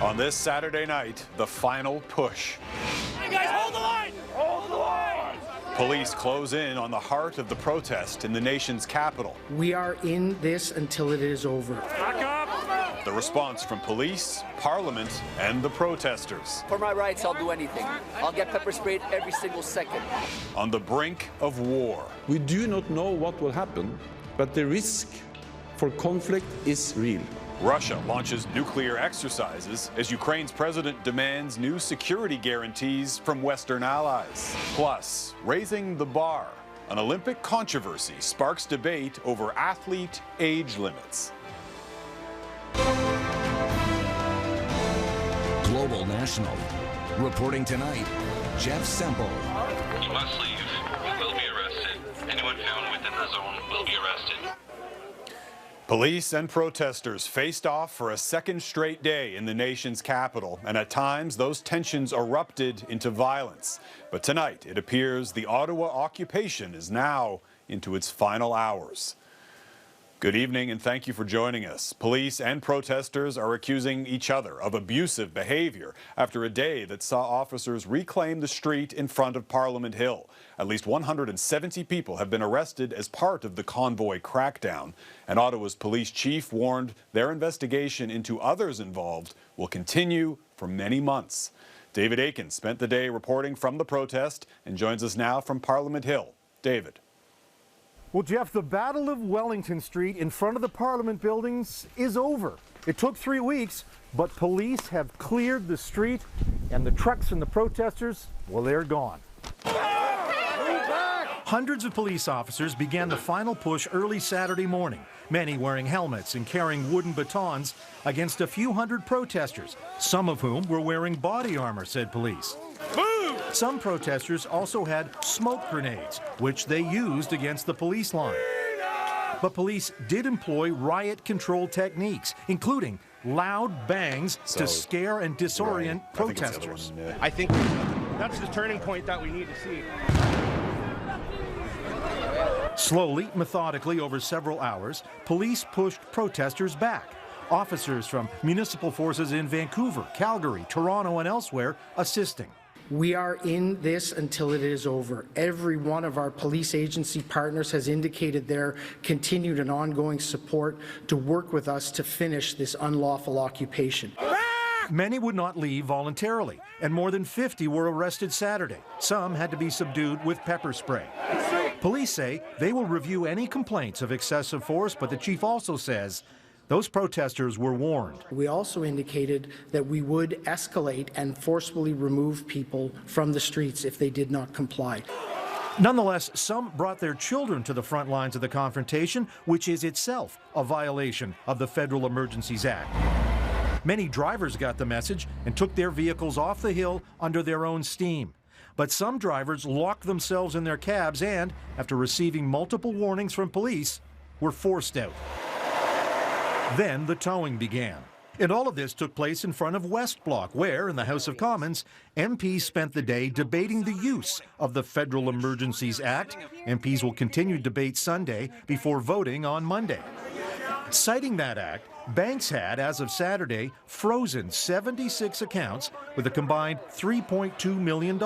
On this Saturday night, the final push. Hey guys, hold the line! Hold the line! Police close in on the heart of the protest in the nation's capital. We are in this until it is over. Back up! The response from police, parliament, and the protesters. For my rights, I'll do anything. I'll get pepper sprayed every single second. On the brink of war. We do not know what will happen, but the risk for conflict is real. Russia launches nuclear exercises as Ukraine's president demands new security guarantees from Western allies. Plus, raising the bar. An Olympic controversy sparks debate over athlete age limits. Global National. Reporting tonight, Jeff Semple. You must leave. You will be arrested. Anyone found within the zone will be arrested. Police and protesters faced off for a second straight day in the nation's capital, and at times those tensions erupted into violence. But tonight, it appears the Ottawa occupation is now into its final hours. Good evening and thank you for joining us. Police and protesters are accusing each other of abusive behaviour after a day that saw officers reclaim the street in front of Parliament Hill. At least 170 people have been arrested as part of the Convoy crackdown, and Ottawa's police chief warned their investigation into others involved will continue for many months. David Akin spent the day reporting from the protest and joins us now from Parliament Hill. David. Well, Jeff, the Battle of Wellington Street in front of the Parliament buildings is over. It took 3 weeks, but police have cleared the street, and the trucks and the protesters, well, they're gone. Hundreds of police officers began the final push early Saturday morning, many wearing helmets and carrying wooden batons against a few hundred protesters, some of whom were wearing body armor, said police. Some protesters also had smoke grenades, which they used against the police line. But police did employ riot control techniques, including loud bangs to scare and disorient protesters. I think that's the turning point that we need to see. Slowly, methodically, over several hours, police pushed protesters back. Officers from municipal forces in Vancouver, Calgary, Toronto, and elsewhere assisting. We are in this until it is over. Every one of our police agency partners has indicated their continued and ongoing support to work with us to finish this unlawful occupation. Many would not leave voluntarily, and more than 50 were arrested Saturday. Some had to be subdued with pepper spray. Police say they will review any complaints of excessive force, but the chief also says those protesters were warned. We also indicated that we would escalate and forcefully remove people from the streets if they did not comply. Nonetheless, some brought their children to the front lines of the confrontation, which is itself a violation of the Federal Emergencies Act. Many drivers got the message and took their vehicles off the hill under their own steam. But some drivers locked themselves in their cabs and, after receiving multiple warnings from police, were forced out. Then the towing began. And all of this took place in front of West Block, where, in the House of Commons, MPs spent the day debating the use of the Federal Emergencies Act. MPs will continue debate Sunday before voting on Monday. Citing that act, banks had, as of Saturday, frozen 76 accounts with a combined $3.2 million in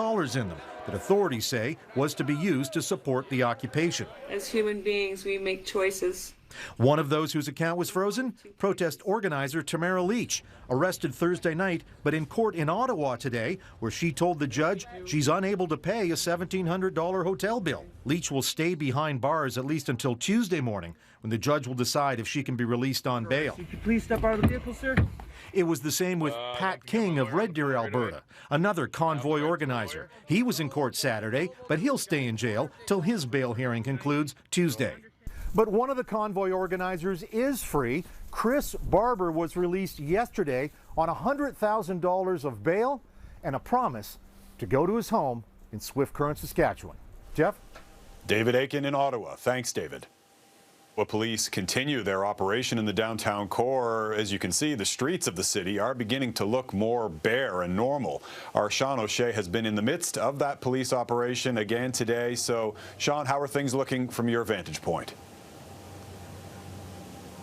them that authorities say was to be used to support the occupation. As human beings, we make choices. One of those whose account was frozen, protest organizer Tamara Leach, arrested Thursday night, but in court in Ottawa today, where she told the judge she's unable to pay a $1,700 hotel bill. Leach will stay behind bars at least until Tuesday morning, when the judge will decide if she can be released on bail. Could you please step out of the vehicle, sir? It was the same with Pat King of Red Deer, Alberta, another Convoy organizer. He was in court Saturday, but he'll stay in jail till his bail hearing concludes Tuesday. But one of the Convoy organizers is free. Chris Barber was released yesterday on $100,000 of bail and a promise to go to his home in Swift Current, Saskatchewan. Jeff? David Akin in Ottawa. Thanks, David. Well, police continue their operation in the downtown core. As you can see, the streets of the city are beginning to look more bare and normal. Our Sean O'Shea has been in the midst of that police operation again today. So, Sean, how are things looking from your vantage point?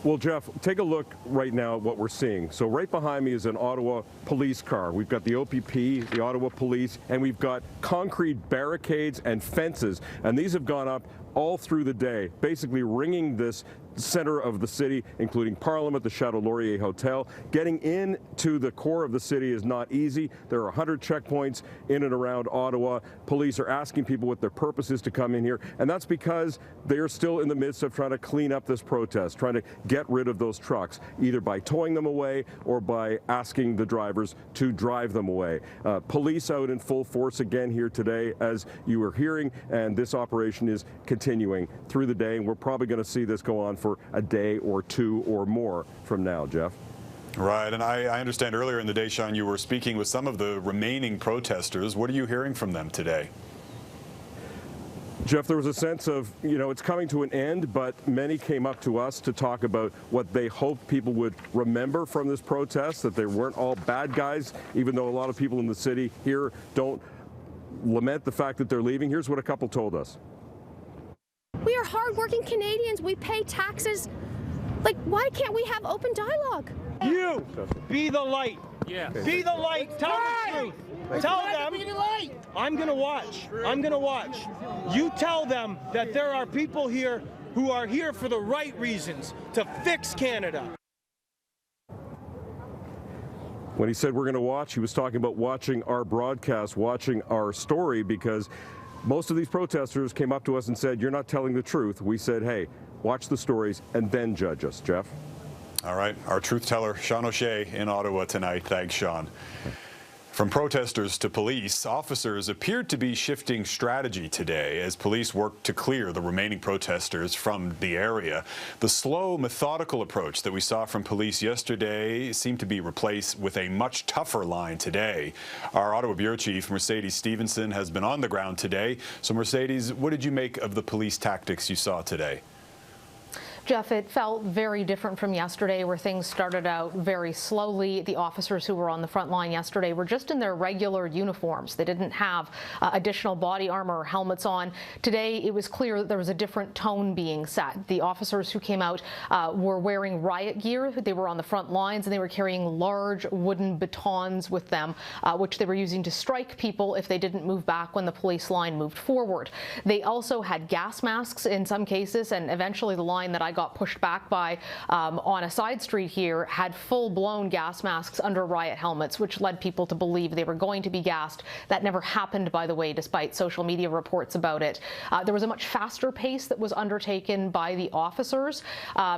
Well, Jeff, take a look right now at what we're seeing. So right behind me is an Ottawa police car. We've got the OPP, the Ottawa police, and we've got concrete barricades and fences. And these have gone up all through the day, basically ringing this center of the city, including Parliament, the Chateau Laurier Hotel. Getting into the core of the city is not easy. There are 100 checkpoints in and around Ottawa. Police are asking people what their purpose is to come in here, and that's because they're still in the midst of trying to clean up this protest, trying to get rid of those trucks, either by towing them away or by asking the drivers to drive them away. Police out in full force again here today, as you were hearing, and this operation is continuing through the day, and we're probably going to see this go on for a day or two or more from now, Jeff. Right, and I understand earlier in the day, Sean, you were speaking with some of the remaining protesters. What are you hearing from them today? Jeff, there was a sense of, it's coming to an end, but many came up to us to talk about what they hoped people would remember from this protest, that they weren't all bad guys, even though a lot of people in the city here don't lament the fact that they're leaving. Here's what a couple told us. We are hardworking Canadians. We pay taxes. Like, why can't we have open dialogue? You be the light. Yeah. Be the light. Tell the truth. Tell them. I'm going to watch. I'm going to watch. You tell them that there are people here who are here for the right reasons, to fix Canada. When he said we're going to watch, he was talking about watching our broadcast, watching our story, because most of these protesters came up to us and said, you're not telling the truth. We said, hey, watch the stories and then judge us. Jeff? All right. Our truth teller, Sean O'Shea, in Ottawa tonight. Thanks, Sean. From protesters to police, officers appeared to be shifting strategy today as police worked to clear the remaining protesters from the area. The slow, methodical approach that we saw from police yesterday seemed to be replaced with a much tougher line today. Our Ottawa Bureau Chief, Mercedes Stephenson, has been on the ground today. So, Mercedes, what did you make of the police tactics you saw today? Jeff, it felt very different from yesterday, where things started out very slowly. The officers who were on the front line yesterday were just in their regular uniforms. They didn't have additional body armor or helmets on. Today, it was clear that there was a different tone being set. The officers who came out were wearing riot gear. They were on the front lines, and they were carrying large wooden batons with them, which they were using to strike people if they didn't move back when the police line moved forward. They also had gas masks in some cases, and eventually the line that I got pushed back by on a side street here had full-blown gas masks under riot helmets, which led people to believe they were going to be gassed. That never happened, by the way, despite social media reports about it. There was a much faster pace that was undertaken by the officers.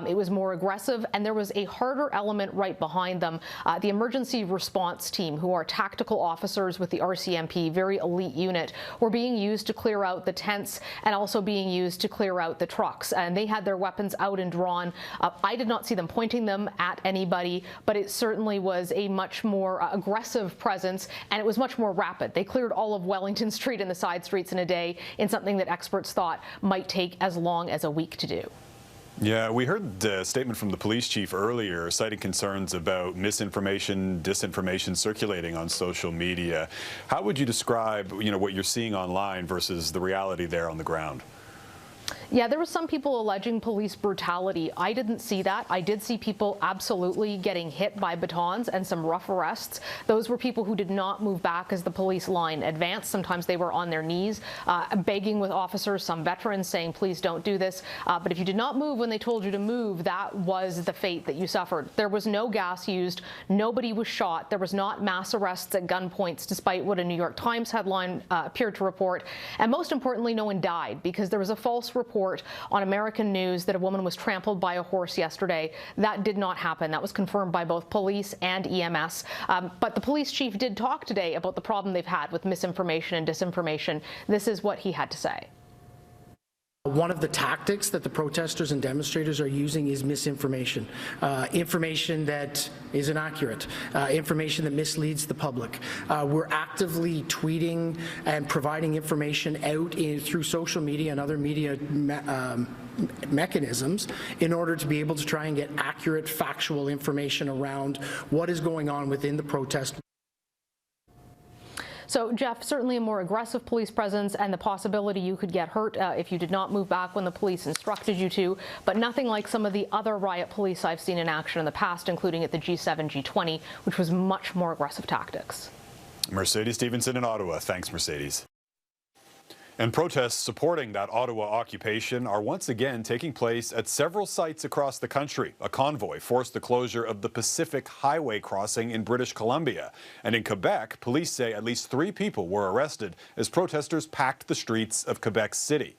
It was more aggressive, and there was a harder element right behind them. The emergency response team, who are tactical officers with the RCMP, very elite unit, were being used to clear out the tents and also being used to clear out the trucks. And they had their weapons out and drawn. I did not see them pointing them at anybody, but it certainly was a much more aggressive presence, and it was much more rapid. They cleared all of Wellington Street and the side streets in a day, in something that experts thought might take as long as a week to do. Yeah, we heard a statement from the police chief earlier citing concerns about misinformation, disinformation circulating on social media. How would you describe, what you're seeing online versus the reality there on the ground? Yeah, there were some people alleging police brutality. I didn't see that. I did see people absolutely getting hit by batons and some rough arrests. Those were people who did not move back as the police line advanced. Sometimes they were on their knees, begging with officers, some veterans saying, please don't do this. But if you did not move when they told you to move, that was the fate that you suffered. There was no gas used. Nobody was shot. There was not mass arrests at gunpoints, despite what a New York Times headline appeared to report. And most importantly, no one died, because there was a false report on American news that a woman was trampled by a horse yesterday. That did not happen. That was confirmed by both police and EMS. But the police chief did talk today about the problem they've had with misinformation and disinformation. This is what he had to say. One of the tactics that the protesters and demonstrators are using is misinformation, information that is inaccurate, information that misleads the public. We're actively tweeting and providing information out through social media and other media mechanisms in order to be able to try and get accurate, factual information around what is going on within the protest. So, Jeff, certainly a more aggressive police presence and the possibility you could get hurt if you did not move back when the police instructed you to, but nothing like some of the other riot police I've seen in action in the past, including at the G7, G20, which was much more aggressive tactics. Mercedes Stephenson in Ottawa. Thanks, Mercedes. And protests supporting that Ottawa occupation are once again taking place at several sites across the country. A convoy forced the closure of the Pacific Highway crossing in British Columbia. And in Quebec, police say at least 3 people were arrested as protesters packed the streets of Quebec City.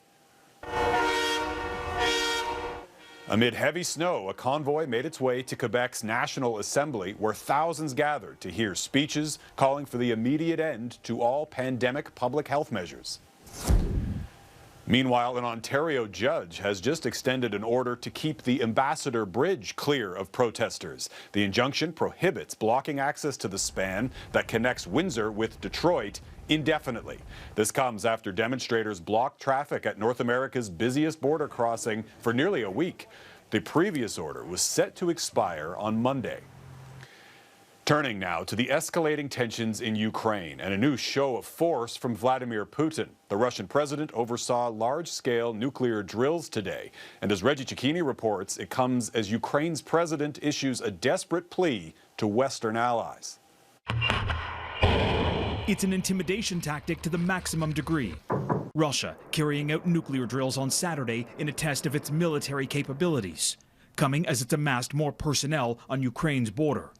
Amid heavy snow, a convoy made its way to Quebec's National Assembly, where thousands gathered to hear speeches calling for the immediate end to all pandemic public health measures. Meanwhile, an Ontario judge has just extended an order to keep the Ambassador Bridge clear of protesters. The injunction prohibits blocking access to the span that connects Windsor with Detroit indefinitely. This comes after demonstrators blocked traffic at North America's busiest border crossing for nearly a week. The previous order was set to expire on Monday. Turning now to the escalating tensions in Ukraine and a new show of force from Vladimir Putin. The Russian president oversaw large-scale nuclear drills today. And as Reggie Cecchini reports, it comes as Ukraine's president issues a desperate plea to Western allies. It's an intimidation tactic to the maximum degree. Russia carrying out nuclear drills on Saturday in a test of its military capabilities, coming as it's amassed more personnel on Ukraine's border.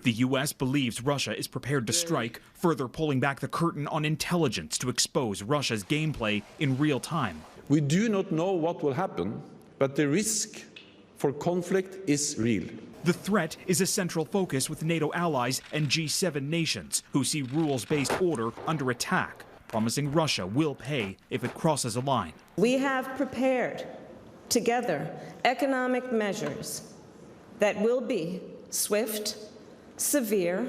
The U.S. believes Russia is prepared to strike, further pulling back the curtain on intelligence to expose Russia's gameplay in real time. We do not know what will happen, but the risk for conflict is real. The threat is a central focus with NATO allies and G7 nations who see rules-based order under attack, promising Russia will pay if it crosses a line. We have prepared together economic measures that will be swift, severe,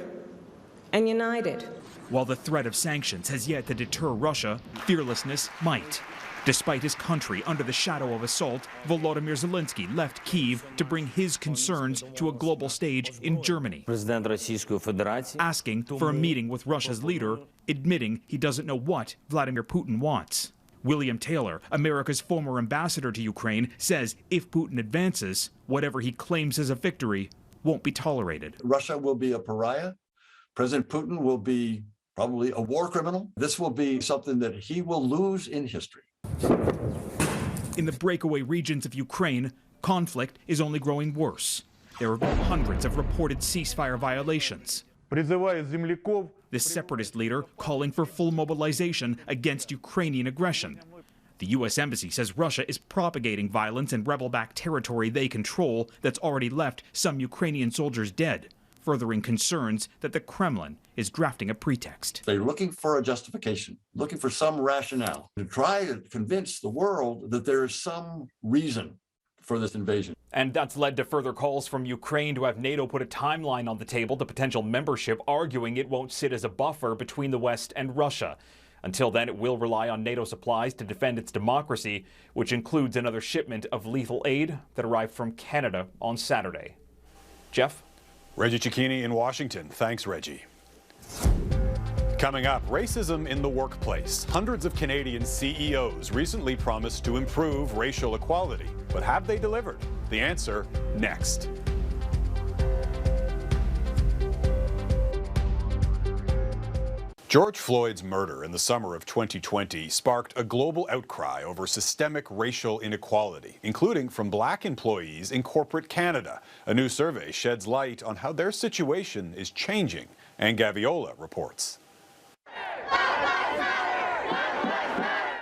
and united. While the threat of sanctions has yet to deter Russia, fearlessness might. Despite his country under the shadow of assault, Volodymyr Zelensky left Kyiv to bring his concerns to a global stage in Germany, asking for a meeting with Russia's leader, admitting he doesn't know what Vladimir Putin wants. William Taylor, America's former ambassador to Ukraine, says if Putin advances, whatever he claims as a victory won't be tolerated. Russia will be a pariah. President Putin will be probably a war criminal. This will be something that he will lose in history. In the breakaway regions of Ukraine, conflict is only growing worse. There have been hundreds of reported ceasefire violations. The separatist leader calling for full mobilization against Ukrainian aggression. The U.S. Embassy says Russia is propagating violence in rebel-backed territory they control that's already left some Ukrainian soldiers dead, furthering concerns that the Kremlin is drafting a pretext. They're looking for a justification, looking for some rationale to try to convince the world that there is some reason for this invasion. And that's led to further calls from Ukraine to have NATO put a timeline on the table to potential membership, arguing it won't sit as a buffer between the West and Russia. Until then, it will rely on NATO supplies to defend its democracy, which includes another shipment of lethal aid that arrived from Canada on Saturday. Jeff? Reggie Cecchini in Washington. Thanks, Reggie. Coming up, racism in the workplace. Hundreds of Canadian CEOs recently promised to improve racial equality. But have they delivered? The answer next. George Floyd's murder in the summer of 2020 sparked a global outcry over systemic racial inequality, including from black employees in corporate Canada. A new survey sheds light on how their situation is changing. Ann Gaviola reports.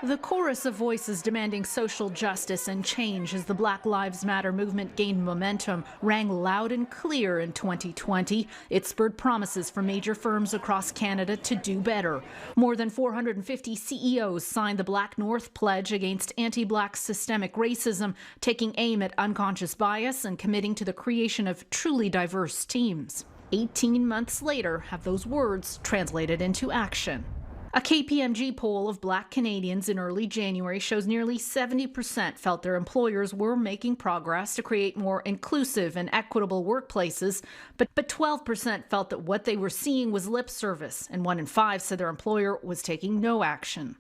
The chorus of voices demanding social justice and change as the Black Lives Matter movement gained momentum rang loud and clear in 2020. It spurred promises for major firms across Canada to do better. More than 450 CEOs signed the Black North Pledge against anti-Black systemic racism, taking aim at unconscious bias and committing to the creation of truly diverse teams. 18 months later, have those words translated into action? A KPMG poll of Black Canadians in early January shows nearly 70% felt their employers were making progress to create more inclusive and equitable workplaces, but 12% felt that what they were seeing was lip service, and 1 in 5 said their employer was taking no action.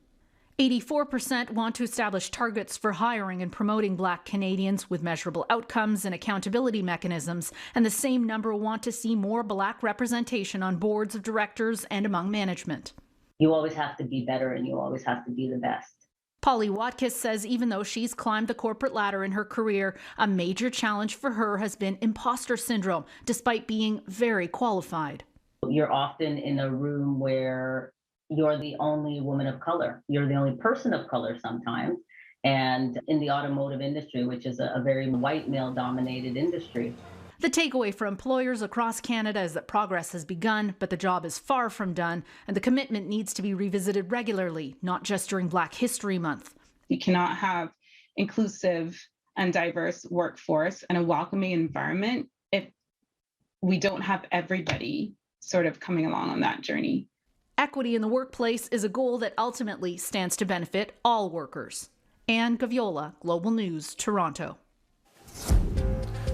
84% want to establish targets for hiring and promoting Black Canadians with measurable outcomes and accountability mechanisms, and the same number want to see more Black representation on boards of directors and among management. You always have to be better and you always have to be the best. Polly Watkis says even though she's climbed the corporate ladder in her career, a major challenge for her has been imposter syndrome, despite being very qualified. You're often in a room where you're the only woman of color. You're the only person of color sometimes. And in the automotive industry, which is a very white male-dominated industry. The takeaway for employers across Canada is that progress has begun, but the job is far from done, and the commitment needs to be revisited regularly, not just during Black History Month. You cannot have inclusive and diverse workforce and a welcoming environment if we don't have everybody sort of coming along on that journey. Equity in the workplace is a goal that ultimately stands to benefit all workers. Anne Gaviola, Global News, Toronto.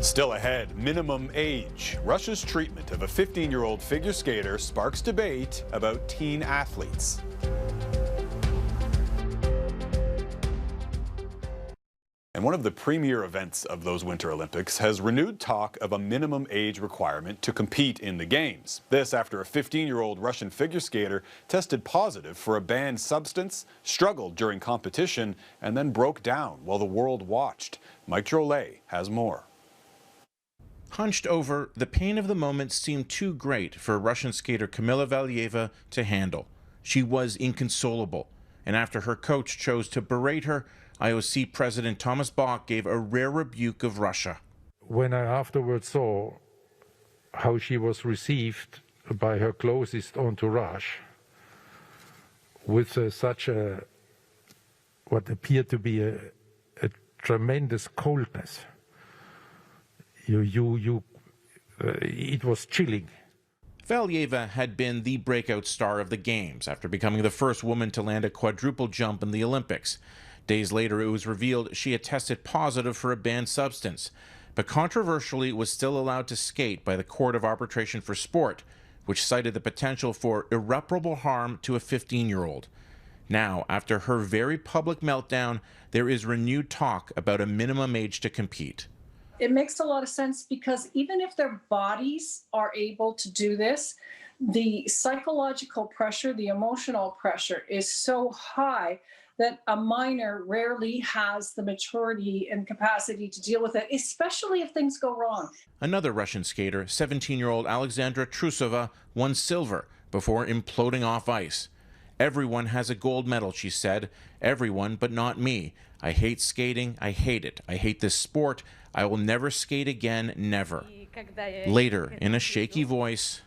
Still ahead, minimum age. Russia's treatment of a 15-year-old figure skater sparks debate about teen athletes. And one of the premier events of those Winter Olympics has renewed talk of a minimum age requirement to compete in the Games. This after a 15-year-old Russian figure skater tested positive for a banned substance, struggled during competition, and then broke down while the world watched. Mike Drolet has more. Hunched over, the pain of the moment seemed too great for Russian skater Kamila Valieva to handle. She was inconsolable, and after her coach chose to berate her, IOC President Thomas Bach gave a rare rebuke of Russia. When I afterwards saw how she was received by her closest entourage, with such a, what appeared to be a tremendous coldness, it was chilling. Valieva had been the breakout star of the Games after becoming the first woman to land a quadruple jump in the Olympics. Days later, it was revealed she had tested positive for a banned substance, but controversially was still allowed to skate by the Court of Arbitration for Sport, which cited the potential for irreparable harm to a 15-year-old. Now, after her very public meltdown, there is renewed talk about a minimum age to compete. It makes a lot of sense because even if their bodies are able to do this, the psychological pressure, the emotional pressure is so high that a minor rarely has the maturity and capacity to deal with it, especially if things go wrong. Another Russian skater, 17-year-old Alexandra Trusova, won silver before imploding off ice. Everyone has a gold medal, she said. Everyone, but not me. I hate skating. I hate it. I hate this sport. I will never skate again, never. Later, in a shaky voice,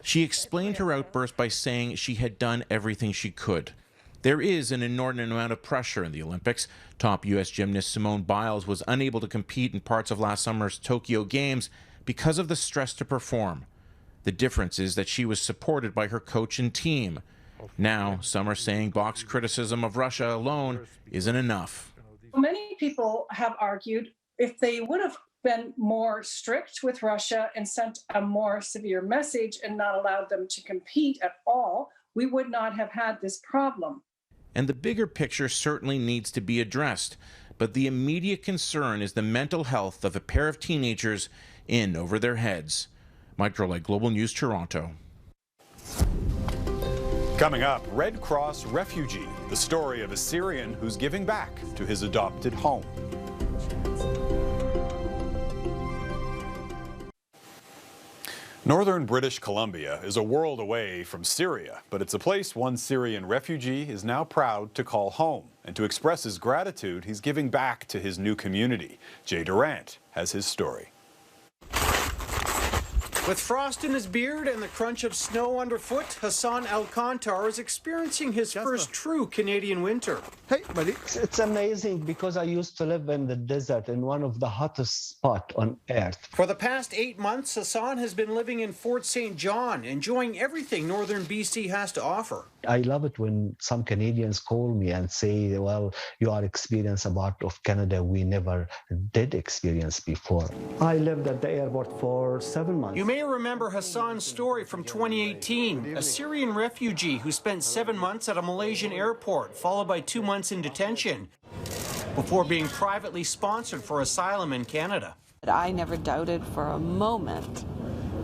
she explained her outburst by saying she had done everything she could. There is an inordinate amount of pressure in the Olympics. Top U.S. gymnast Simone Biles was unable to compete in parts of last summer's Tokyo Games because of the stress to perform. The difference is that she was supported by her coach and team. Now, some are saying Bach's criticism of Russia alone isn't enough. Many people have argued if they would have been more strict with Russia and sent a more severe message and not allowed them to compete at all, we would not have had this problem. And the bigger picture certainly needs to be addressed, but the immediate concern is the mental health of a pair of teenagers in over their heads. Mike Drolet, Global News, Toronto. Coming up, Red Cross refugee, the story of a Syrian who's giving back to his adopted home. Northern British Columbia is a world away from Syria, but it's a place one Syrian refugee is now proud to call home. And to express his gratitude, he's giving back to his new community. Jay Durant has his story. With frost in his beard and the crunch of snow underfoot, Hassan Alcantar is experiencing his first true Canadian winter. Hey, buddy. It's amazing because I used to live in the desert in one of the hottest spots on earth. For the past 8 months, Hassan has been living in Fort St. John, enjoying everything northern BC has to offer. I love it when some Canadians call me and say, well, you are experiencing a part of Canada we never did experience before. I lived at the airport for 7 months. You may remember Hassan's story from 2018, a Syrian refugee who spent 7 months at a Malaysian airport, followed by 2 months in detention, before being privately sponsored for asylum in Canada. I never doubted for a moment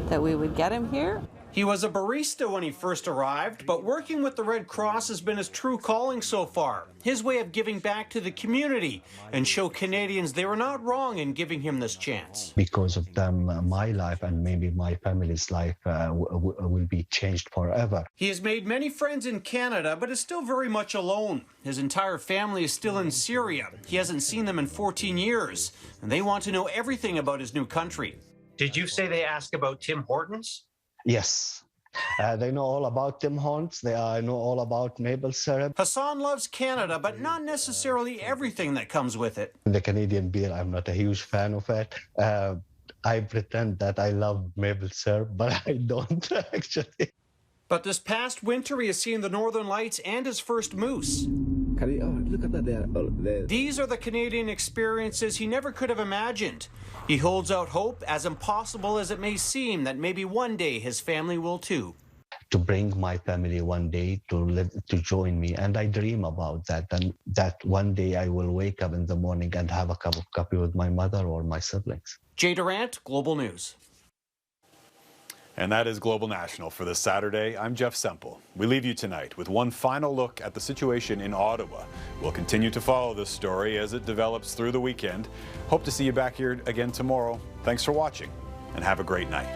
that we would get him here. He was a barista when he first arrived, but working with the Red Cross has been his true calling so far. His way of giving back to the community and show Canadians they were not wrong in giving him this chance. Because of them, my life and maybe my family's life will be changed forever. He has made many friends in Canada, but is still very much alone. His entire family is still in Syria. He hasn't seen them in 14 years, and they want to know everything about his new country. Did you say they ask about Tim Hortons? Yes. They know all about Tim Hortons. They know all about maple syrup. Hassan loves Canada, but not necessarily everything that comes with it. The Canadian beer, I'm not a huge fan of it. I pretend that I love maple syrup, but I don't actually. But this past winter, he has seen the Northern Lights and his first moose. Look at that there. These are the Canadian experiences he never could have imagined. He holds out hope, as impossible as it may seem, that maybe one day his family will too. To bring my family one day to join me, and I dream about that, and that one day I will wake up in the morning and have a cup of coffee with my mother or my siblings. Jay Durant, Global News. And that is Global National for this Saturday. I'm Jeff Semple. We leave you tonight with one final look at the situation in Ottawa. We'll continue to follow this story as it develops through the weekend. Hope to see you back here again tomorrow. Thanks for watching, and have a great night.